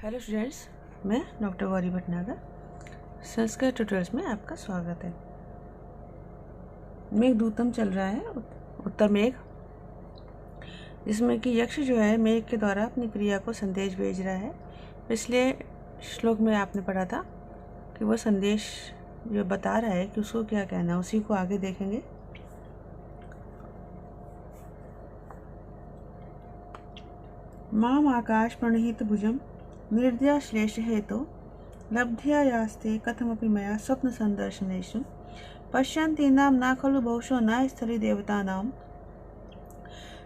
Hello students, मैं doctor Gauri Bhatnagar. Sanskrit tutorials में आपका स्वागत है। मेघ दूतम चल रहा है, उत्तर मेघ, जिसमें कि यक्ष जो है मेघ के द्वारा अपनी प्रिया को संदेश भेज रहा है। पिछले श्लोक में आपने पढ़ा था कि वो संदेश जो बता रहा है कि उसको क्या कहना है, उसी को आगे देखेंगे। माम आकाश प्रणहित भुजम निर्द्याश्लेष हेतु लब्ध्या यास्ते कथमपि मया स्वप्न संदर्शनेषु पश्यन्ति नाम न खलु बहुशो न स्थली देवतानां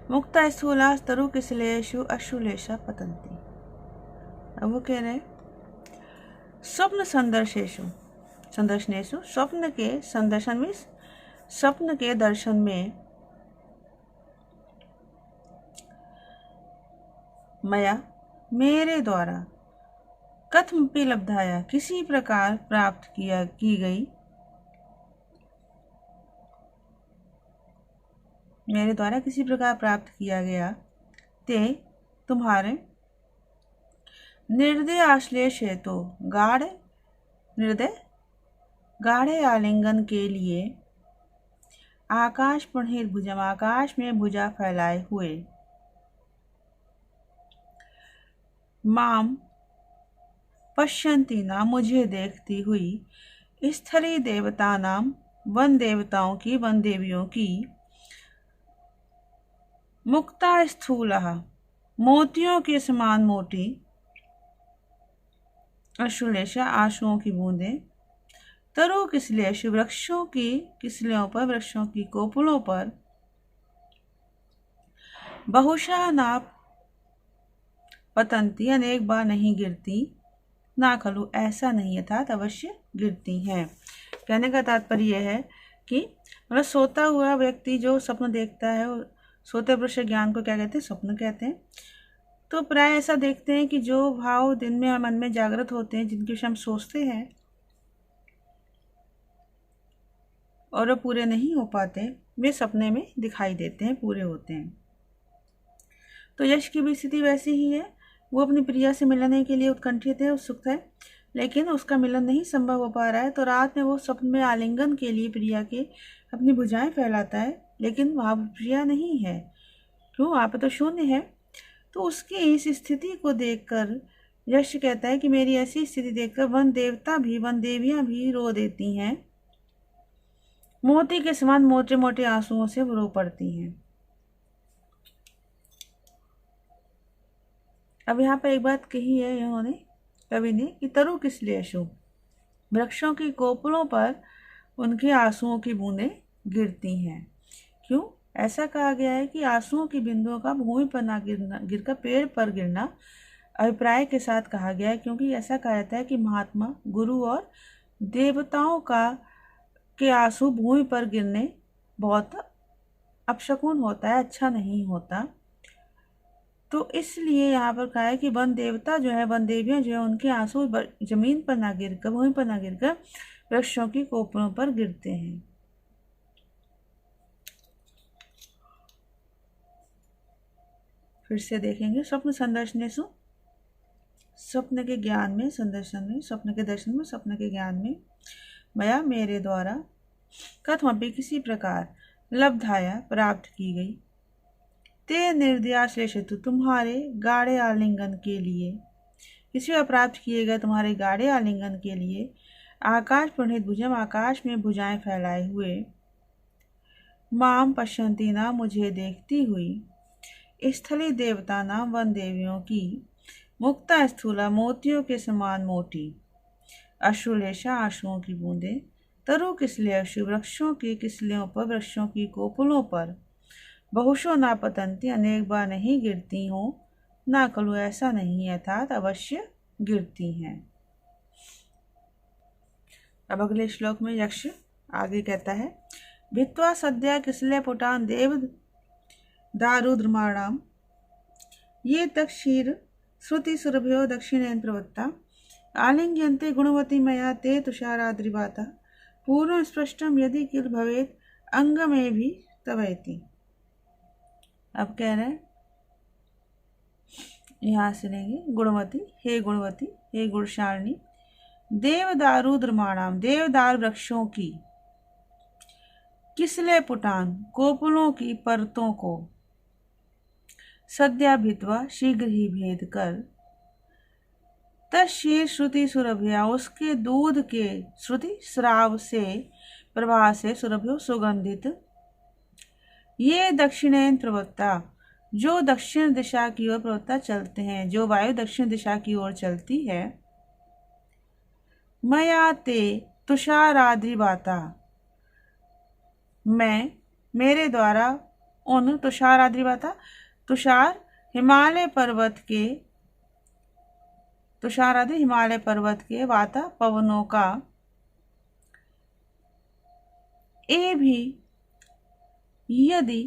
मुक्ता स्थूलास्तरु किसलेषु अश्रुलेशा पतन्ति। अब वो कह रहे स्वप्न संदर्शनेषु स्वप्न के संदर्शन में, स्वप्न के दर्शन में मया मेरे द्वारा कथमपि लब्धाया किसी प्रकार प्राप्त की गई, मेरे द्वारा किसी प्रकार प्राप्त किया गया ते तुम्हारे निर्दय आश्लेष हेतु गाढ़े आलिंगन के लिए आकाश प्रणहित भुजम, आकाश में भुजा फैलाए हुए, माम पश्यन्ति ना मुझे देखती हुई, स्थली देवता नाम वन देवताओं की, वन देवियों की, मुक्ता स्थूला मोतियों के समान मोटी, अश्रुलेशा आंसुओं की बूंदें, तरु किसलेशु वृक्षों की किसलियों पर, वृक्षों की कोपलों पर, बहुशः नाप पतंती अनेक बार नहीं गिरती, ना खलु ऐसा नहीं अर्थात अवश्य गिरती हैं। कहने का तात्पर्य यह है कि मतलब सोता हुआ व्यक्ति जो स्वप्न देखता है, सोते पुरुष ज्ञान को क्या कहते हैं, स्वप्न कहते हैं। तो प्राय ऐसा देखते हैं कि जो भाव दिन में और मन में जागृत होते हैं, जिनके विषय हम सोचते हैं और वो पूरे नहीं हो पाते, वे सपने में दिखाई देते हैं, पूरे होते हैं। तो यश की भी स्थिति वैसी ही है। वो अपनी प्रिया से मिलने के लिए उत्कंठित है, उत्सुक है, लेकिन उसका मिलन नहीं संभव हो पा रहा है। तो रात में वो स्वप्न में आलिंगन के लिए प्रिया के अपनी भुजाएं फैलाता है, लेकिन वहाँ प्रिया नहीं है। क्यों? वहाँ पे तो शून्य है। तो उसकी इस स्थिति को देखकर यश कहता है कि मेरी ऐसी स्थिति देखकर वन देवता भी, वन देवियां भी रो देती हैं, मोती के समान मोटे मोटे आंसुओं से रो पड़ती हैं। अब यहाँ पर एक बात कही है इन्होंने, कवि ने, कि तरु किसलेषु, वृक्षों की कोपलों पर उनके आंसुओं की बूंदें गिरती हैं। क्यों ऐसा कहा गया है कि आंसुओं की बिंदुओं का भूमि पर ना गिरकर पेड़ पर गिरना अभिप्राय के साथ कहा गया है, क्योंकि ऐसा कहा जाता है कि महात्मा, गुरु और देवताओं के आंसू भूमि पर गिरने बहुत अपशकुन होता है, अच्छा नहीं होता। तो इसलिए यहाँ पर कहा है कि वन देवता जो है, वन देवियां जो है, उनके आंसू जमीन पर ना गिरकर, भूमि पर ना गिरकर वृक्षों की कोपलों पर गिरते हैं। फिर से देखेंगे, स्वप्न संदर्शनेषु, स्वप्न के ज्ञान में, संदर्शन में, स्वप्न के दर्शन में, स्वप्न के ज्ञान में, मया मेरे द्वारा कथमपि किसी प्रकार लब्धाया प्राप्त की गई, ते निर्द्याश्लेषतु तुम्हारे गाढ़े आलिंगन के लिए, किसी का प्राप्त किए गए तुम्हारे गाढ़े आलिंगन के लिए, आकाश प्रणहित भुजम, आकाश में भुजाएं फैलाए हुए, माम पश्यन्ति ना मुझे देखती हुई, स्थली देवता नाम वन देवियों की, मुक्ता स्थूला मोतियों के समान मोटी, अश्रुलेशा आंसुओं की बूंदें, तरु किसलेषु वृक्षों की किसलियों पर, वृक्षों की कोपलों पर, बहुशो ना पतंती अनेक बार नहीं गिरती हो, ना खलु ऐसा नहीं अर्थात अवश्य गिरती हैं। अब अगले श्लोक में यक्ष आगे कहता है, भित्वा सद्या किसले पुटान देव दारुद्रमाणाम ये तक्षीर श्रुति सुरभ्यो दक्षिणेन प्रवत्ता आलिंग्यन्ते गुणवती मया ते तुषाराद्रिवाता पूर्व स्पष्टम यदि किल भवेत अंग में भी तवैति। अब कह रहे हैं यहाँ से लेंगे गुणवती, हे गुणवती, हे गुणशालिनी। देवदारू द्रमाणाम, देवदार वृक्षों की, किसले पुटान, कोपलों की परतों को, सद्या भित्वा, शीघ्र ही भेद कर, तशीर श्रुति सुरभ्या, उसके दूध के, श्रुति श्राव से, प्रवाह से, सुरभ्यो सुगंधित, ये दक्षिणेन प्रवत्ता, जो दक्षिण दिशा की ओर प्रवत्ता चलते हैं, जो वायु दक्षिण दिशा की ओर चलती है। मया ते तुषाराद्रिबाता, मैं, मेरे द्वारा उन, तुषाराद्रिबाता, तुषार हिमालय पर्वत के, तुषारादि हिमालय पर्वत के वाता पवनों का, ए भी यदि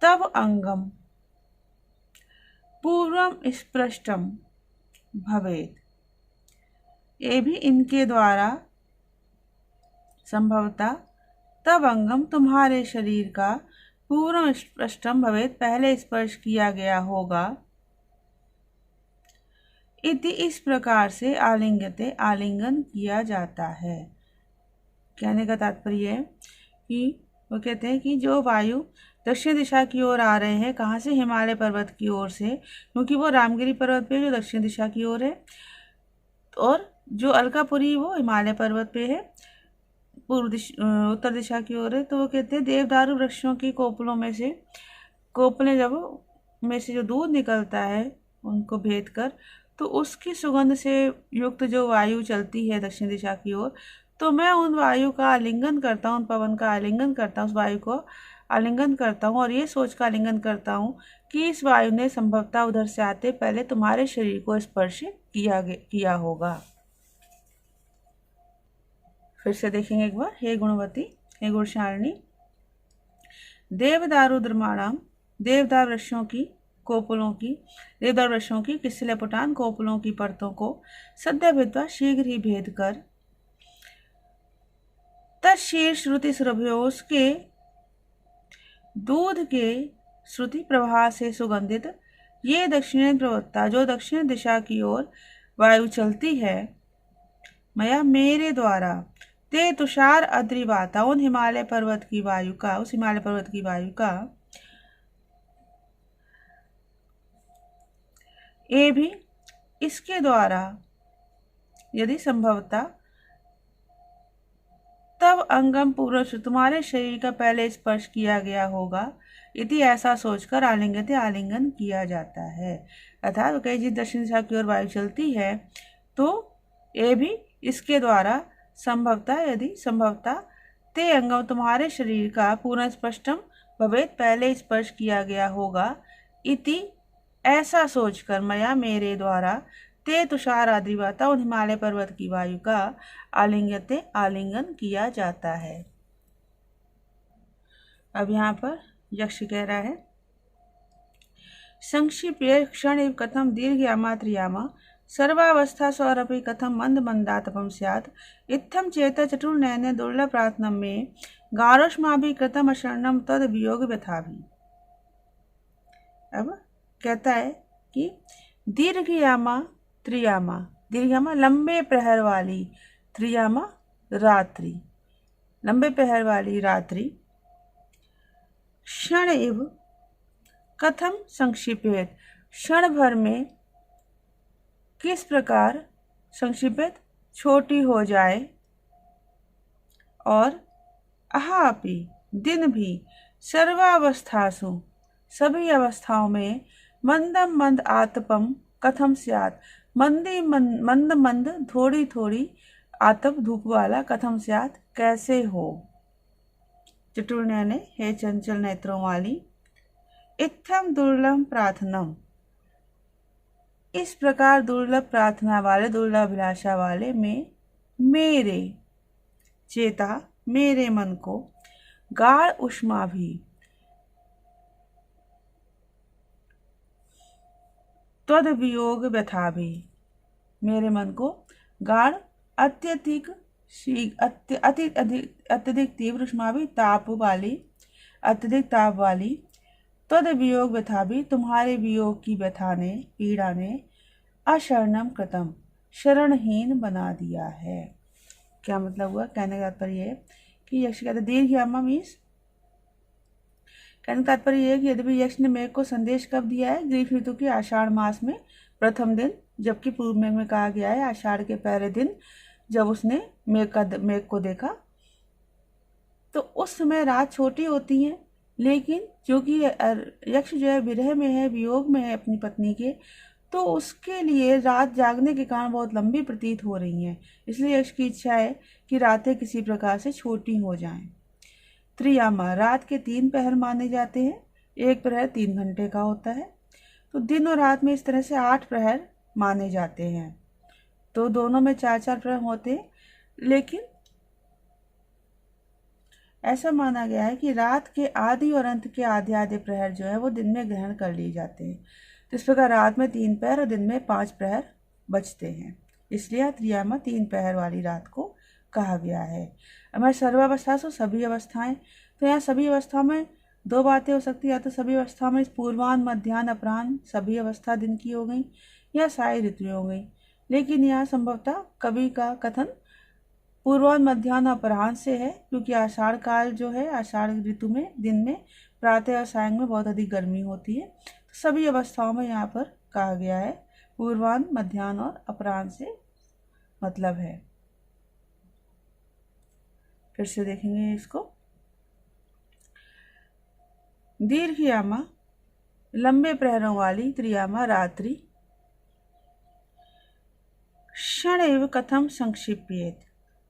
तब अंगम पूर्वम स्पृष्टम भवेत, ये भी इनके द्वारा संभवतः तब अंगम तुम्हारे शरीर का पूर्व स्पृष्टम भवेत, पहले स्पर्श किया गया होगा। इति, इस प्रकार से आलिंगते, आलिंगन किया जाता है। कहने का तात्पर्य है कि वो कहते हैं कि जो वायु दक्षिण दिशा की ओर आ रहे हैं, कहाँ से, हिमालय पर्वत की ओर से, क्योंकि वो रामगिरी पर्वत पे जो दक्षिण दिशा की ओर है, और जो अलकापुरी वो हिमालय पर्वत पे है, उत्तर दिशा की ओर है। तो वो कहते हैं देवदारू वृक्षों की कोपलों में से, कोपलें जब में से जो दूध निकलता है उनको भेद कर, तो उसकी सुगंध से युक्त जो वायु चलती है दक्षिण दिशा की ओर, तो मैं उन वायु का आलिंगन करता हूँ, उन पवन का आलिंगन करता हूँ, उस वायु को आलिंगन करता हूँ, और ये सोच का आलिंगन करता हूँ कि इस वायु ने संभवतः उधर से आते पहले तुम्हारे शरीर को स्पर्श किया होगा। फिर से देखेंगे एक बार। हे गुणवती, हे गुणशालिनी, देवदारू द्रमाणाम, देवदार वृक्षों की, कोपलों की, देवदार वृक्षों की, किसले पुटान, कोपलों की परतों को, सद्या भित्वा, शीघ्र ही भेद कर, तशीर श्रुति सुरभ्यो, उसके दूध के श्रुति प्रवाह से सुगंधित, ये दक्षिण प्रवत्ता, जो दक्षिण दिशा की ओर वायु चलती है, मया, मेरे द्वारा, ते तुषार अद्रिवाता, उन हिमालय पर्वत की वायु का, उस हिमालय पर्वत की वायु का, ये भी इसके द्वारा यदि संभवता तब अंगम पूर्व से, तुम्हारे शरीर का पहले स्पर्श किया गया होगा। इति, ऐसा सोचकर आलिंगते, आलिंगन किया जाता है। अर्थात कहीं जिस दक्षिण दिशा की ओर वायु चलती है, तो ये भी इसके द्वारा संभवता, यदि संभवता, ते अंगम, तुम्हारे शरीर का पूर्ण स्पष्टम भवेत, पहले स्पर्श किया गया होगा। इति, ऐसा सोचकर, मया, मेरे द्वारा, ते तुषार आद्रिवाता, उन हिमालय पर्वत की वायु का आलिंगते, आलिंगन किया जाता है। अब यहाँ पर यक्ष कह रहा है, संक्षिप्य क्षण इव कथम दीर्घयामा त्रियामा, सर्वावस्था स्वरपि कथम मंद मंदातपम स्यात्, इत्थम चेत चतुर नयने दुर्लभ प्रार्थनम में, गारोष्माभि कृतम अशरणम तद वियोग व्यथाभि। अब कहता है कि दीर्घयामा त्रियामा, दीर्घयामा लंबे प्रहर वाली, त्रियामा रात्रि, लंबे प्रहर वाली रात्रि, क्षण इव कथम संक्षिपेत, क्षण भर में किस प्रकार संक्षिपित, छोटी हो जाए, और अहापि, दिन भी, सर्वावस्थासु, सभी अवस्थाओं में, मंदम मंद आतपम कथम स्यात्, मंद मंद, थोड़ी थोड़ी, आतप, धूप वाला, कथम स्यात्, कैसे हो। चतुर नयने, हे चंचल नेत्रों वाली, इत्थम दुर्लभ प्रार्थनम, इस प्रकार दुर्लभ प्रार्थना वाले, दुर्लभ अभिलाषा वाले में, मेरे चेता, मेरे मन को, गाढ़ उष्मा भी, त्वद वियोग व्यथा भी, मेरे मन को गाढ़, अत्यधिक अत्यधिक तीव्र उष्मा भी, ताप वाली, अत्यधिक ताप वाली, तद वियोग व्यथा भी, तुम्हारे वियोग की व्यथा ने, पीड़ा ने, अशरणम कृतम, शरणहीन बना दिया है। क्या मतलब हुआ? कहने का तात्पर्य है कि यक्ष कहते दीर्घयामा मीन्स, कहने का तात्पर्य यह है कि यद्यपि यक्ष ने मेघ को संदेश कब दिया है? ग्रीष्म ऋतु के आषाढ़ मास में प्रथम दिन, जबकि पूर्व मेघ में कहा गया है आषाढ़ के पहले दिन जब उसने मेघ को देखा। तो उस समय रात छोटी होती है, लेकिन क्योंकि यक्ष जो है विरह में है, वियोग में है अपनी पत्नी के, तो उसके लिए रात जागने के कारण बहुत लंबी प्रतीत हो रही हैं। इसलिए यक्ष की इच्छा है कि रातें किसी प्रकार से छोटी हो जाएं। त्रियामा, रात के 3 पहर माने जाते हैं। एक प्रहर 3 घंटे का होता है, तो दिन और रात में इस तरह से 8 प्रहर माने जाते हैं। तो दोनों में 4-4 प्रहर होते हैं, लेकिन ऐसा माना गया है कि रात के आदि और अंत के आधे आधे प्रहर जो है वो दिन में ग्रहण कर लिए जाते हैं। तो इस प्रकार रात में 3 प्रहर और दिन में 5 प्रहर बचते हैं। इसलिए त्रियामा 3 प्रहर वाली रात को कहा गया है। हमारे सर्वावस्था से सभी अवस्थाएं, तो यहाँ सभी अवस्था में 2 बातें हो सकती है। या तो सभी अवस्था में पूर्वाह्न, मध्याह्न, अपराह्न सभी अवस्था दिन की हो गई, या सारी ऋतुएं हो गई। लेकिन यहाँ संभवतः कवि का कथन पूर्वाह्न, मध्याह्न, अपराह्न से है, क्योंकि आषाढ़ काल जो है, आषाढ़ ऋतु में दिन में प्रातः और सायं में बहुत अधिक गर्मी होती है। तो सभी अवस्थाओं में यहाँ पर कहा गया है पूर्वाह्न, मध्याह्न और अपराह्न से मतलब है। फिर से देखेंगे इसको। दीर्घयामा, लंबे प्रहरों वाली। त्रियामा, रात्रि। क्षण एव कथम संक्षिप्येत,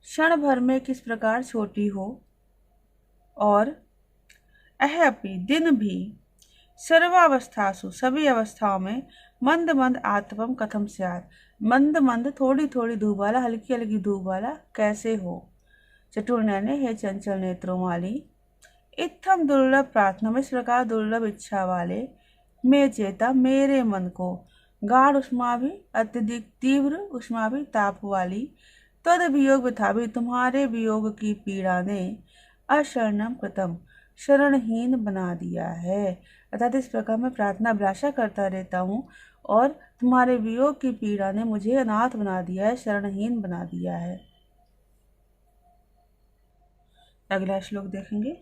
क्षण भर में किस प्रकार छोटी हो। और अहपि, दिन भी। सर्वावस्थासु, सभी अवस्थाओं में। मंद मंद आतपम कथम स्यात्, मंद मंद थोड़ी थोड़ी धूप वाला, हल्की हल्की धूप वाला कैसे हो। चतुर नयने, हे चंचल नेत्रों वाली। इत्थम, दुर्लभ प्रार्थना, इस प्रकार दुर्लभ इच्छा वाले। मैं चेता, मेरे मन को। गाढ़ उष्मा भी, अत्यधिक तीव्र उष्मा भी, ताप वाली। तद वियोग व्यथा भी, तुम्हारे वियोग की पीड़ा ने। अशरणम कृतम, शरणहीन बना दिया है। अर्थात इस प्रकार मैं प्रार्थना अभिलाषा करता रहता हूँ और तुम्हारे वियोग की पीड़ा ने मुझे अनाथ बना दिया है, शरणहीन बना दिया है। अगला श्लोक देखेंगे।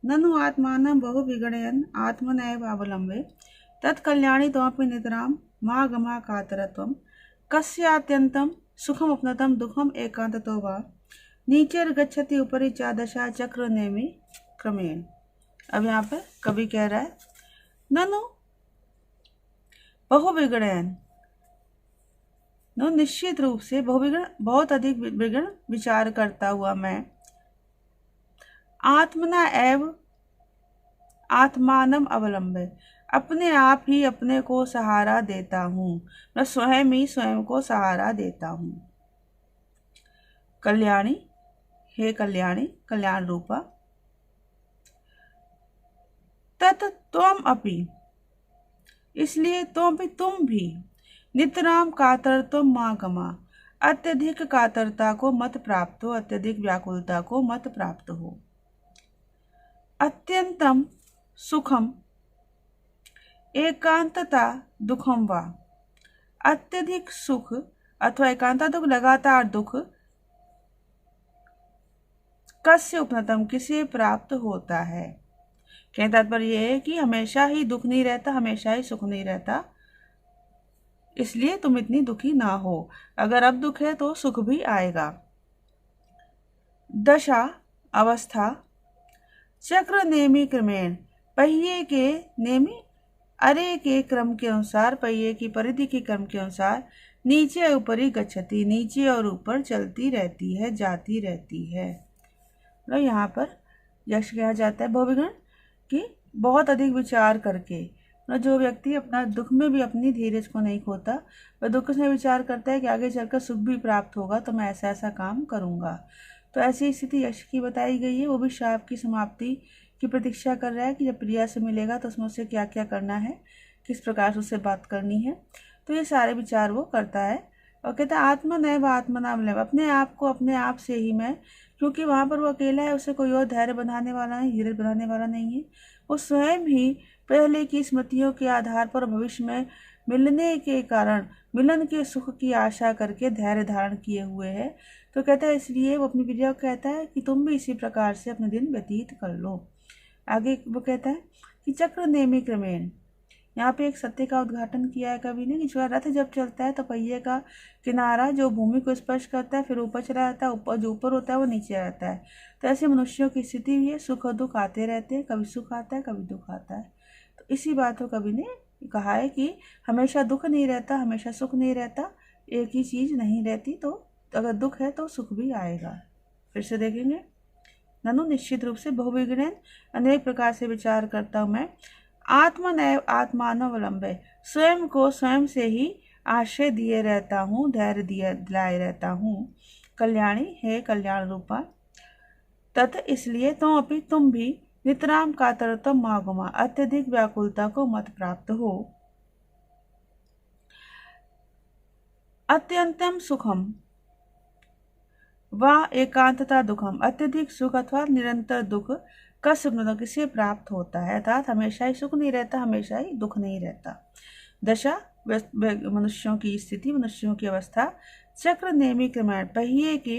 ननु आत्मानं बहु विगणयन् आत्मनैव अवलम्बे, तत्कल्याणी त्वमपि नितरां मा गमा कातरत्वम्, कस्यात्यन्तं सुखम अपनतं दुखम एकांततो वा, नीचेर गच्छति उपरि चा दशा चक्र नेमि क्रमेण। अब यहाँ पर कवि कह रहा है ननु बहुविगणयन्, नो निश्चित रूप से, बहुविगण बहुत अधिक विगण विचार करता हुआ मैं। आत्मना एव आत्मानम अवलंबे, अपने आप ही अपने को सहारा देता हूँ, मैं स्वयं ही स्वयं को सहारा देता हूँ। कल्याणी, हे कल्याणी, कल्याण रूपा। तत् त्वम अपि, इसलिए तुम भी। नितराम कातरत्वम मा गमा, अत्यधिक कातरता को मत प्राप्त हो, अत्यधिक व्याकुलता को मत प्राप्त हो। अत्यंतम सुखम एकांतता दुखम वा, अत्यधिक सुख अथवा एकांता दुख, लगातार दुख। कस्य उपनतम, किसे प्राप्त होता है। कहने का तात्पर्य यह है कि हमेशा ही दुख नहीं रहता, हमेशा ही सुख नहीं रहता, इसलिए तुम इतनी दुखी ना हो। अगर अब दुख है तो सुख भी आएगा। दशा, अवस्था। चक्र नेमि क्रमेण, पहिए के नेमि, अरे के क्रम के अनुसार, पहिए की परिधि के क्रम के अनुसार। नीचे ऊपरी गच्छति, नीचे और ऊपर चलती रहती है, जाती रहती है। तो यहाँ पर यश कहा जाता है बहुविगण कि बहुत अधिक विचार करके, जो व्यक्ति अपना दुख में भी अपनी धीरज को नहीं खोता, वह दुख से विचार करता है कि आगे चलकर सुख भी प्राप्त होगा तो मैं ऐसा ऐसा काम करूँगा। तो ऐसी स्थिति यश की बताई गई है। वो भी श्राप की समाप्ति की प्रतीक्षा कर रहा है कि जब प्रिया से मिलेगा तो उसमें उसे क्या क्या करना है, किस प्रकार से उससे बात करनी है। तो ये सारे विचार वो करता है और कहता है आत्मा नैव आत्मनाम लेव, अपने आप को अपने आप से ही मैं, क्योंकि वहाँ पर वो अकेला है, उसे कोई और धैर्य बंधाने वाला नहीं, धीरज बंधाने वाला नहीं है। वो स्वयं ही पहले की स्मृतियों के आधार पर भविष्य में मिलने के कारण मिलन के सुख की आशा करके धैर्य धारण किए हुए है। तो कहता है इसलिए वो अपनी प्रिया को कहता है कि तुम भी इसी प्रकार से अपने दिन व्यतीत कर लो। आगे वो कहता है कि चक्र नेमि क्रमेण, यहाँ पे एक सत्य का उद्घाटन किया है कवि ने कि जो रथ जब चलता है तो पहिए का किनारा जो भूमि को स्पर्श करता है फिर ऊपर चला जाता है, ऊपर जो ऊपर होता है वो नीचे रहता है। तो ऐसे मनुष्यों की स्थिति भी है, सुख और दुख आते रहते हैं, कभी सुख आता है कभी दुख आता है। तो इसी बात को कवि ने कहा है कि हमेशा दुख नहीं रहता, हमेशा सुख नहीं रहता, एक ही चीज़ नहीं रहती। तो अगर दुख है तो सुख भी आएगा। फिर से देखेंगे, ननु निश्चित रूप से बहुविज्ञान अनेक प्रकार से विचार करता हूँ मैं। आत्मनैव आत्मानवलंबे, स्वयं को स्वयं से ही आश्रय दिए रहता हूँ, धैर्य दिलाए रहता हूँ। कल्याणी है कल्याण रूपा, तत् इसलिए तुम भी नितराम कातरतम मागुमा, अत्यधिक व्याकुलता को मत प्राप्त हो। अत्यंतम सुखम व एकांतता दुखम, अत्यधिक सुख अथवा निरंतर दुख किसे प्राप्त होता है, अर्थात हमेशा ही सुख नहीं रहता, हमेशा ही दुख नहीं रहता। दशा मनुष्यों की स्थिति, मनुष्यों की अवस्था। चक्र नेमि क्रमेण, पहिए के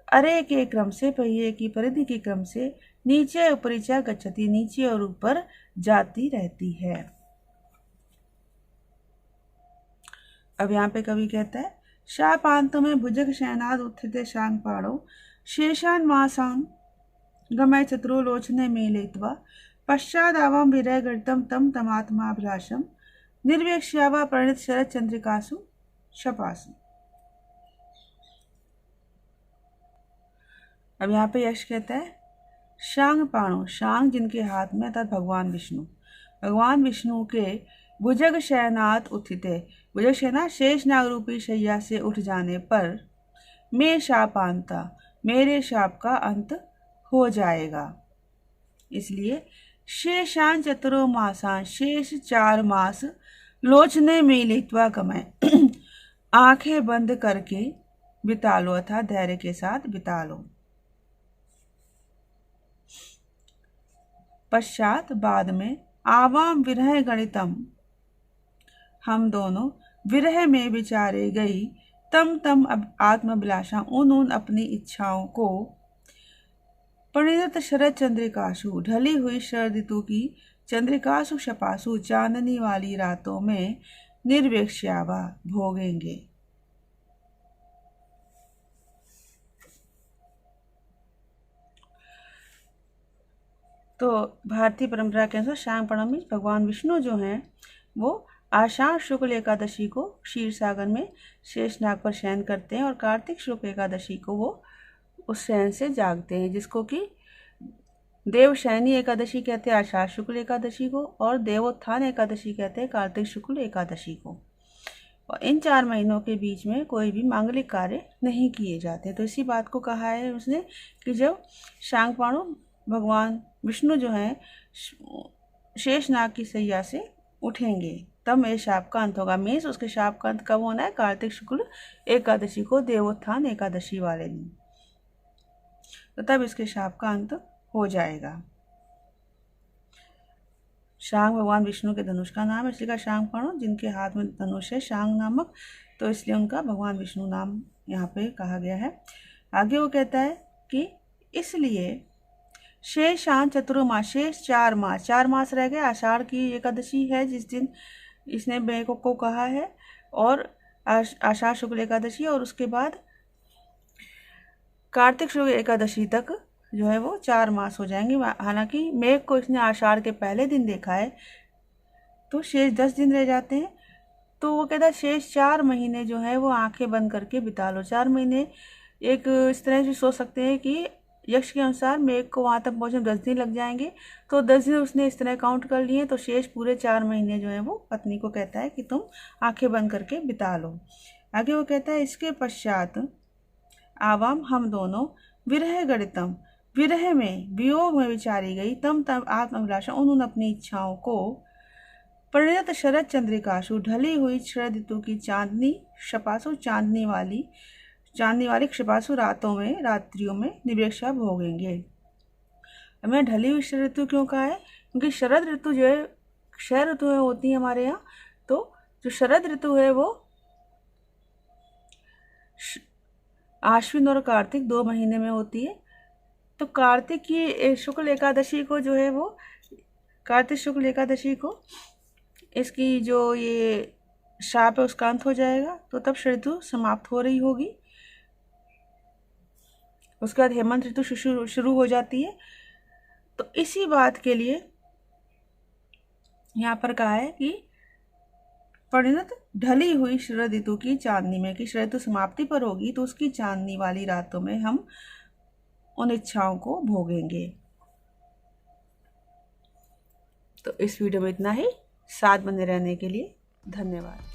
अरे के क्रम से, पहिए की परिधि के क्रम से नीचे उपरिचा गच्छति, नीचे और ऊपर जाती रहती है। अब यहाँ पे कवि कहता है शापांत में भुजग शयनाद उत्थित शांग पाणो शेषान मासांग गमय चतुरो लोचने मेलित्वा पश्चादावम विरय गणितम तम तमात्माभिलाषम निर्वेक्ष्यावा प्रणित शरद चंद्रिकासु शपासु। अब यहाँ पे यश कहता है शांग पाणो, शांग जिनके हाथ में अर्थात भगवान विष्णु के भुजग शयनाथ उत्थित, भुजग शयनाथ शेष नाग रूपी शैया से उठ जाने पर मैं शापांता, मेरे शाप का अंत हो जाएगा। इसलिए शेषान चतुरो मासान, शेष 4 मास लोचने में लित्वा गमय, आंखें बंद करके बिता लो अर्थात धैर्य के साथ बिता लो। पश्चात बाद में आवाम विरह गणितम, हम दोनों विरह में विचारे गई, तम आत्माभिलाषा, उन अपनी इच्छाओं को, परिणत शरद चंद्रिकासु, ढली हुई शरद ऋतु की चंद्रिकासु शपासु, चांदनी वाली रातों में निर्वेक्ष्यावा, भोगेंगे। तो भारतीय परंपरा के अनुसार शांग पाणो में भगवान विष्णु जो हैं वो आषाढ़ शुक्ल एकादशी को क्षीर सागर में शेषनाग पर शयन करते हैं और कार्तिक शुक्ल एकादशी को वो उस शयन से जागते हैं, जिसको कि देवशयनी एकादशी कहते हैं आषाढ़ शुक्ल एकादशी को, और देवोत्थान एकादशी कहते हैं कार्तिक शुक्ल एकादशी को। और इन 4 महीनों के बीच में कोई भी मांगलिक कार्य नहीं किए जाते। तो इसी बात को कहा है उसने कि जब शांग पाणो भगवान विष्णु जो हैं शेषनाग की सैया से उठेंगे तब मेरे शाप का अंत होगा। मीन्स उसके शाप का अंत कब होना है? कार्तिक शुक्ल एकादशी को, देवोत्थान एकादशी वाले दिन, तो तब इसके शाप का अंत हो जाएगा। शांग भगवान विष्णु के धनुष का नाम है, इसलिए का शांग पाणो, जिनके हाथ में धनुष है शांग नामक, तो इसलिए उनका भगवान विष्णु नाम यहाँ पे कहा गया है। आगे वो कहता है कि इसलिए शेषान चतुर्मास, शेष 4 मास, 4 मास रह गए। आषाढ़ की एकादशी है जिस दिन इसने बेको को कहा है, और आषाढ़ शुक्ल एकादशी, और उसके बाद कार्तिक शुक्ल एकादशी तक जो है वो 4 मास हो जाएंगे। हालांकि मेघ को इसने आषाढ़ के पहले दिन देखा है तो शेष 10 दिन रह जाते हैं। तो वो कहता है शेष 4 महीने जो है वो आंखें बंद करके बिता लो। 4 महीने एक इस तरह से सोच सकते हैं कि यक्ष के अनुसार मेघ को वहाँ तक पहुँचने में 10 दिन लग जाएंगे, तो 10 दिन उसने इस तरह काउंट कर लिए, तो शेष पूरे 4 महीने जो है वो पत्नी को कहता है कि तुम आंखें बंद करके बिता लो। आगे वो कहता है इसके पश्चात आवाम, हम दोनों विरह गणितम, विरह में वियोग में विचारी गई, तम आत्माभिलाषा, उन अपनी इच्छाओं को, परिणत शरद चंद्रिकासु, ढली हुई शरद ऋतु की चांदनी, शपासु चांदनी वाली चांदनी वाली क्षिपासु रात्रियों में निवेक्षा भोगेंगे। हमें ढली हुई शरद ऋतु क्यों कहा है? क्योंकि शरद ऋतु जो है, 6 ऋतुएं होती हैं हमारे यहाँ। तो जो शरद ऋतु है वो आश्विन और कार्तिक 2 महीने में होती है। तो कार्तिक की शुक्ल एकादशी को जो है वो, कार्तिक शुक्ल एकादशी को इसकी जो ये शाप है उसका अंत हो जाएगा। तो तब शरद ऋतु समाप्त हो रही होगी। उसके बाद हेमंत ऋतु शुरू हो जाती है। तो इसी बात के लिए यहाँ पर कहा है कि परिणत ढली हुई शरद ऋतु की चांदनी में, कि शरद ऋतु समाप्ति पर होगी तो उसकी चांदनी वाली रातों में हम उन इच्छाओं को भोगेंगे। तो इस वीडियो में इतना ही। साथ बने रहने के लिए धन्यवाद।